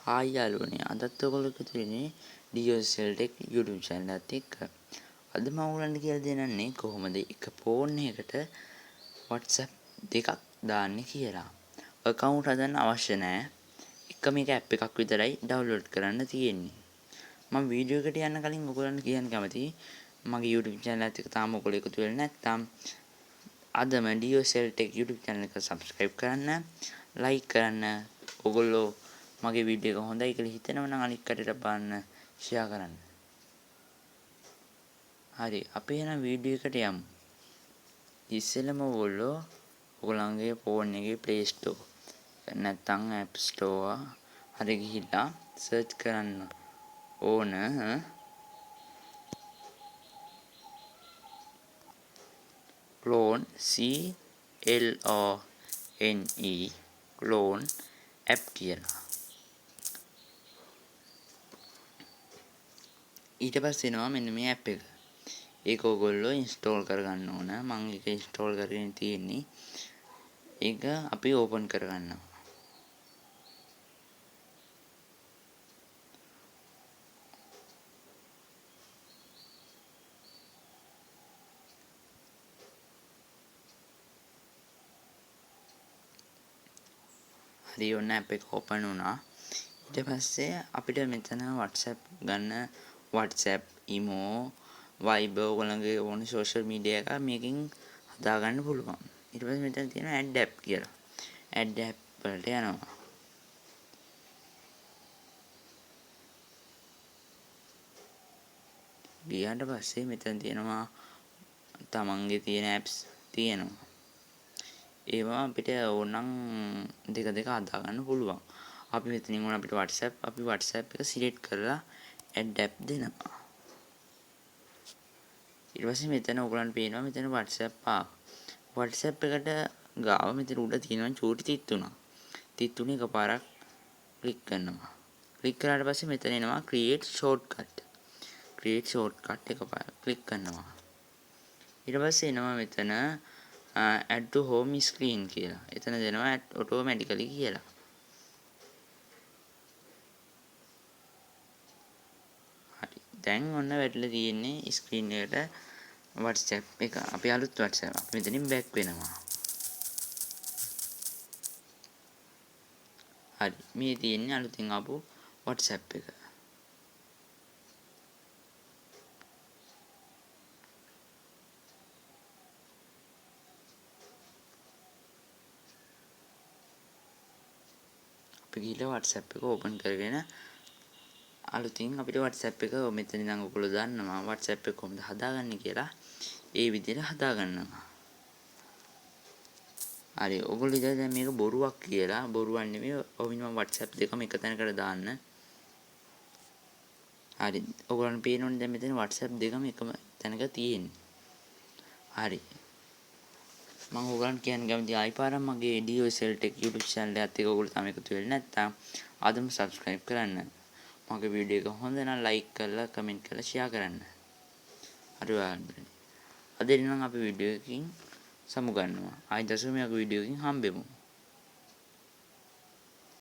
Hi යාළුවනේ අදත් ඔයගොල්ලෝ එකතු වෙන්නේ DSL Tech YouTube channel එකත් එක්ක. අද මම ඔයගලන්ට කියලා දෙන්නන්නේ කොහොමද එක ෆෝන් එකකට WhatsApp දෙකක් දාන්නේ කියලා. account හදන්න අවශ්‍ය නැහැ. එකම එක app එකක් විතරයි download කරන්න තියෙන්නේ. මම වීඩියෝ එකට යන්න කලින් ඔයගලන්ට කියන්න කැමතියි මගේ YouTube channel එකත් එක්ක තාම ඔයගොල්ලෝ එකතු වෙලා නැත්නම් අදම DSL Tech YouTube channel එක subscribe කරන්න, like කරන්න, ඔයගොල්ලෝ මගේ වීඩියෝ එක හොඳයි කියලා හිතනවා නම් අනිත් කටට බලන්න ෂෙයා කරන්න. හරි අපි එහෙනම් වීඩියෝ එකට යමු. ඉස්සෙල්ලම ඔයගොල්ලන්ගේ ෆෝන් එකේ Play Store නැත්නම් App Store හරි ගිහිල්ලා search කරන්න ඕන clone clone app කියලා. ඊට පස්සේ එනවා මෙන්න මේ app එක. ඒක ඔයගොල්ලෝ install කරගන්න ඕන. මම ඒක install කරගෙන තියෙන්නේ. ඒක අපි open කරගන්නවා. හරි ඔන්න app එක open වුණා. ඊට පස්සේ අපිට මෙතන WhatsApp ගන්න WhatsApp, Imo, Viber ඔයගොල්ලන්ගේ ඕන social media එක මේකෙන් හදාගන්න පුළුවන්. ඊට පස්සේ මෙතන තියෙනවා add app කියලා. add app වලට යනවා. ගියාට පස්සේ මෙතන තියෙනවා තමන්ගේ තියෙන apps තියෙනවා. ඒවා අපිට ඕනනම් දෙක හදා ගන්න පුළුවන්. අපි මෙතනින් ඕන අපිට WhatsApp එක සිලෙක්ට් කරලා add app දෙනවා. ඊට පස්සේ මෙතන ඔයගලන්ට පේනවා මෙතන WhatsApp WhatsApp එකට ගාව මෙතන උඩ තියෙනවා චූටි තිත්තුණක්. තිත්තුණේ එකපාරක් ක්ලික් කරනවා. ක්ලික් කරාට පස්සේ මෙතන එනවා create shortcut. create shortcut එකපාරක් ක්ලික් කරනවා. ඊට පස්සේ එනවා මෙතන add to home screen කියලා. එතන දෙනවා add automatically කියලා. හරි. දැන් ඔන්න වැටලා තියෙන්නේ screen එකට WhatsApp එක. අපි අලුත් WhatsApp. අපි මෙතනින් back වෙනවා. හරි. මේ තියෙන්නේ අලුතින් ආපු WhatsApp එක. අපි ගිහලා WhatsApp එක open කරගෙන අලුතින් අපිට WhatsApp එක මෙතන ඉඳන් ඔයගොල්ලෝ දන්නවා WhatsApp එක කොහොමද හදාගන්නේ කියලා. ඒ විදිහට හදාගන්නවා. හරි ඔයගොල්ලෝ ඉතින් දැන් මේක බොරුවක් කියලා බොරුවක් නෙමෙයි ඔවිනම WhatsApp දෙකම එක තැනකට දාන්න. හරි ඔයගොල්ලන්ට පේනවනේ දැන් මෙතන WhatsApp දෙකම එකම තැනක තියෙන්නේ. හරි මම ඔයගොල්ලන්ට කියන්න කැමතියි ආයි පාරක් මගේ DSL Tech YouTube channel එකත් එක්ක ඔයගොල්ලෝ තාම එකතු වෙන්නේ නැත්නම් අදම subscribe කරන්න. මගේ වීඩියෝ එක හොඳ නම් like කරලා comment කරලා share කරන්න. හරි ඔයාලට. අද ඉන්නම් අපි වීඩියෝ එකකින් සමු ගන්නවා. ආයි දශමයක වීඩියෝ එකකින් හම්බෙමු.